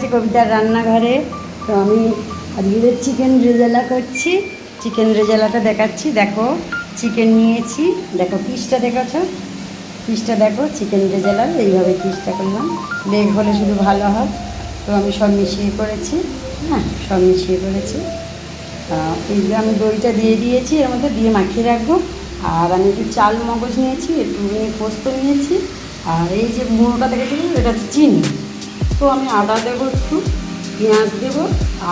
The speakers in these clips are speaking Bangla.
গেছি কবিতার রান্নাঘরে। তো আমি আজকে চিকেন রেজালা করছি। চিকেন রেজালাটা দেখাচ্ছি। দেখো চিকেন নিয়েছি, দেখো পিসটা দেখেছো, পিসটা দেখো চিকেন রেজালার এইভাবে পিসটা করলাম। লেগ হলে শুধু ভালো হয়। তো আমি সব মিশিয়ে করেছি, হ্যাঁ সব মিশিয়ে করেছি। এই যে আমি দইটা দিয়ে দিয়েছি, এর মধ্যে দিয়ে মাখিয়ে রাখবো। আর আমি একটু চাল মগজ নিয়েছি, একটু পোস্ত নিয়েছি, আর এই যে মুড়োটা দেখেছি এটা চিনি। তো আমি আদা দেবো, একটু পেঁয়াজ দেবো,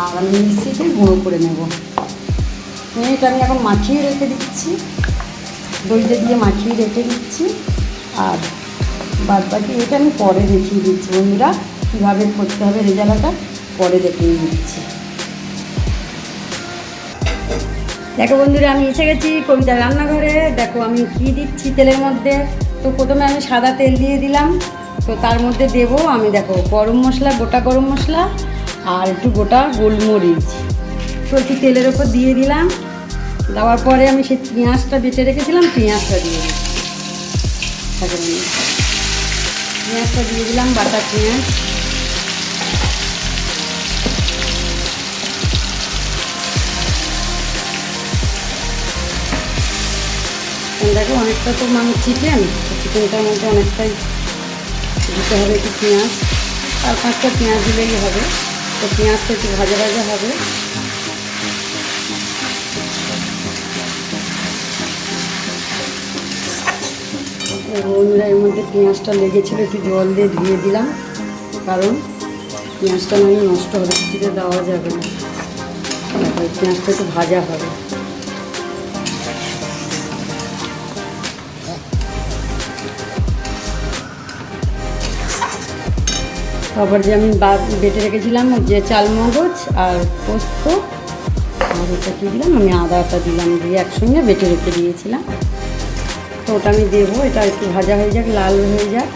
আর আমি মিক্সিতে গুঁড়ো করে নেব। এটা আমি এখন মাখিয়ে রেখে দিচ্ছি, দইটা দিয়ে মাখিয়ে রেখে দিচ্ছি। আর বাদ বাকি এটা আমি পরে দেখিয়ে দিচ্ছি বন্ধুরা, কীভাবে করতে হবে রেজালাটা পরে দেখিয়ে দিচ্ছি। দেখো বন্ধুরা, আমি এসে গেছি কবিতার রান্নাঘরে। দেখো আমি কী দিচ্ছি তেলের মধ্যে। তো প্রথমে আমি সাদা তেল দিয়ে দিলাম। তো তার মধ্যে দেবো আমি, দেখো গরম মশলা, গোটা গরম মশলা আর একটু গোটা গোলমরিচ। তো একটু তেলের ওপর দিয়ে দিলাম। দেওয়ার পরে আমি সেই পেঁয়াজটা বেটে রেখেছিলাম, পেঁয়াজটা দিয়ে দিচ্ছি। পেঁয়াজটা দিয়ে দিলাম, বাটা পেঁয়াজ। দেখো অনেকটা তো চিকেন, চিকেনটার মধ্যে অনেকটাই দিতে হবে একটু পেঁয়াজ, আর 5টা পেঁয়াজ দিলেই হবে। তো পেঁয়াজটা একটু ভাজা ভাজা হবে। বন্ধুরা এর মধ্যে পেঁয়াজটা লেগেছিলো, একটু জল দিয়ে ধুয়ে দিলাম, কারণ পেঁয়াজটা মানে নষ্ট হবে, কিছুতে দেওয়া যাবে না। পেঁয়াজটা একটু ভাজা হবে। তারপর যে আমি বেটে রেখেছিলাম যে চালমগজ আর পোস্ত, আর ওটা কী দিলাম আমি, আদাটা দিলাম, দিয়ে একসঙ্গে বেটে রেখে দিয়েছিলাম। তো ওটা আমি দেবো, এটা একটু ভাজা হয়ে যাক, লাল হয়ে যাক।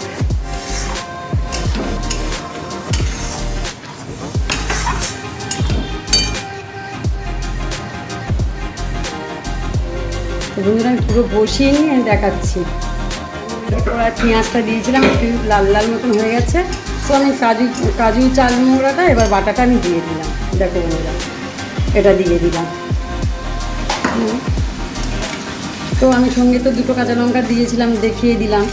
বন্ধুরা আমি পুরো বসিয়ে নিয়ে আমি দেখাচ্ছি। ওরা পেঁয়াজটা দিয়েছিলাম, একটু লাল লাল মতন হয়ে গেছে। তো আমি কাজু চাল মোড়াটা এবার বাটাটা আমি দিয়ে দিলাম। দেখো বন্ধুরা এটা দিয়ে দিলাম। তো আমি সঙ্গে তো 2টো কাঁচা লঙ্কা দিয়েছিলাম, দেখিয়ে দিলাম।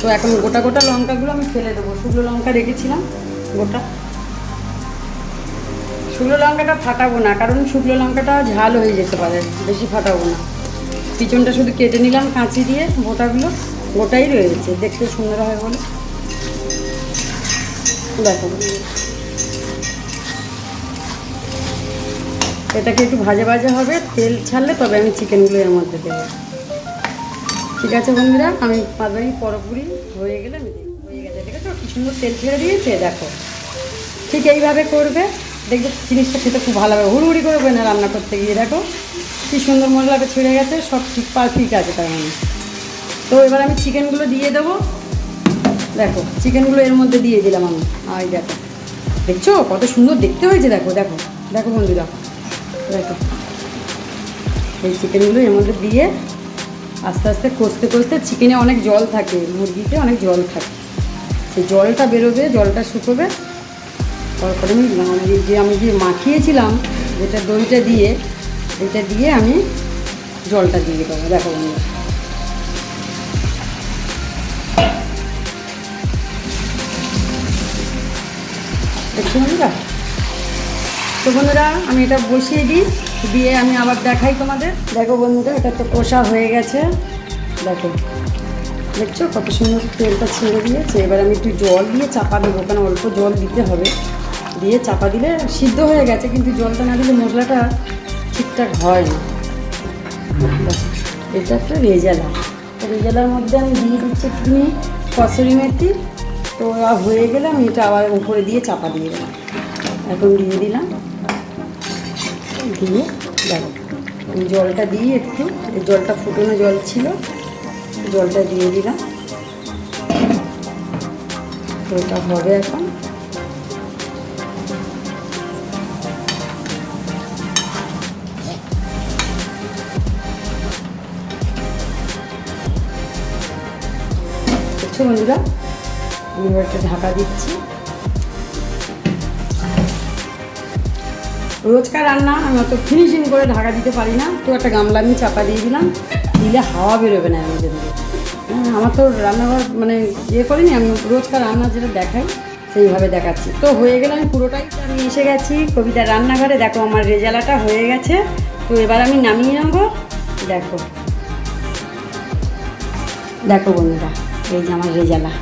তো এখন গোটা গোটা লঙ্কাগুলো আমি ফেলে দেবো। শুকনো লঙ্কা রেখেছিলাম গোটা, শুকনো লঙ্কাটা ফাটাবো না, কারণ শুকনো লঙ্কাটা ঝাল হয়ে যেতে পারে, বেশি ফাটাবো না। পিছনটা শুধু কেটে নিলাম কাঁচি দিয়ে, গোটাগুলো গোটাই রয়েছে, দেখতে সুন্দর হয় বলে। দেখো এটাকে একটু ভাজা ভাজা হবে, তেল ছাড়লে তবে আমি চিকেনগুলো এর মধ্যে দেবো। ঠিক আছে বন্ধুরা, আমি 5 মিনিট পুরোপুরি হয়ে গেলে আমি দেখব। হয়ে গেছে, দেখেছো কি সুন্দর তেল ছেড়ে দিয়েছে। দেখো ঠিক এইভাবে করবে, দেখবে জিনিসটা খেতে খুব ভালো হবে। হুড়ুহুড়ি করবে না রান্না করতে গিয়ে। দেখো কী সুন্দর মশলাটা ছেড়ে গেছে, সব ঠিক পারফেক্ট আছে তার মানে। তো এবার আমি চিকেনগুলো দিয়ে দেবো। দেখো চিকেনগুলো এর মধ্যে দিয়ে দিলাম আমি। আর দেখো, দেখছো কত সুন্দর দেখতে হয়েছে। দেখো দেখো দেখো বন্ধুরা, দেখো এই চিকেনগুলো এর মধ্যে দিয়ে আস্তে আস্তে কষতে কষতে, চিকেনে অনেক জল থাকে, মুরগিতে অনেক জল থাকে, সেই জলটা বেরোবে, জলটা শুকোবে। তারপরে আমি যে মাখিয়েছিলাম যেটা দইটা দিয়ে, এটা দিয়ে আমি জলটা দিয়ে দেবো। দেখো বন্ধুরা দেখছি বন্ধুরা। তো বন্ধুরা আমি এটা বসিয়ে দিই, দিয়ে আমি আবার দেখাই তোমাদের। দেখো বন্ধুরা এটা তো কষা হয়ে গেছে। দেখো দেখছো কত সুন্দর তেলটা ছেড়ে দিয়েছে। এবার আমি একটু জল দিয়ে চাপা দেবো, কারণ অল্প জল দিতে হবে। দিয়ে চাপা দিলে সিদ্ধ হয়ে গেছে, কিন্তু জলটা না দিলে মশলাটা ঠিকঠাক হয় না। এটা একটা রেজালা, রেজালার মধ্যে আমি দিয়ে দিচ্ছি একটুখানি কসুরি মেথি। তো হয়ে গেলে আমি এটা আবার উপরে দিয়ে চাপা দিয়ে দেবো। এখন দিয়ে দিলাম, দিয়ে দেখো জলটা দিয়ে একটু, এই জলটা ফুটনো জল ছিল, জলটা দিয়ে দিলাম। তো এটা হবে এখন। দেখছো বন্ধুরা, আমি এবার একটা ঢাকা দিচ্ছি। রোজকার রান্না আমি অত ফিনিশিং করে ঢাকা দিতে পারি না, তো একটা গামলা আমি চাপা দিয়ে দিলাম, দিলে হাওয়া বেরোবে না এর মধ্যে দিয়ে। হ্যাঁ, আমার তো রান্নাঘর মানে ইয়ে করিনি, আমি রোজকার রান্না যেটা দেখাই সেইভাবে দেখাচ্ছি। তো হয়ে গেলে আমি পুরোটাই আমি এসে গেছি কবিতার রান্নাঘরে। দেখো আমার রেজালাটা হয়ে গেছে, তো এবার আমি নামিয়ে নেবো। দেখো দেখো বন্ধুরা, এই যে আমার রেজালা,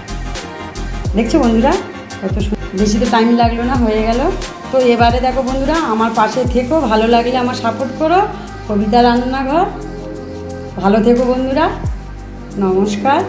দেখছো বন্ধুরা কত বেশি তো টাইম লাগলো না, হয়ে গেল। তো এবারে দেখো বন্ধুরা, আমার পাশে থেকো, ভালো লাগলে আমার সাপোর্ট করো। কবিতা রান্নাঘর, ভালো থেকো বন্ধুরা, নমস্কার।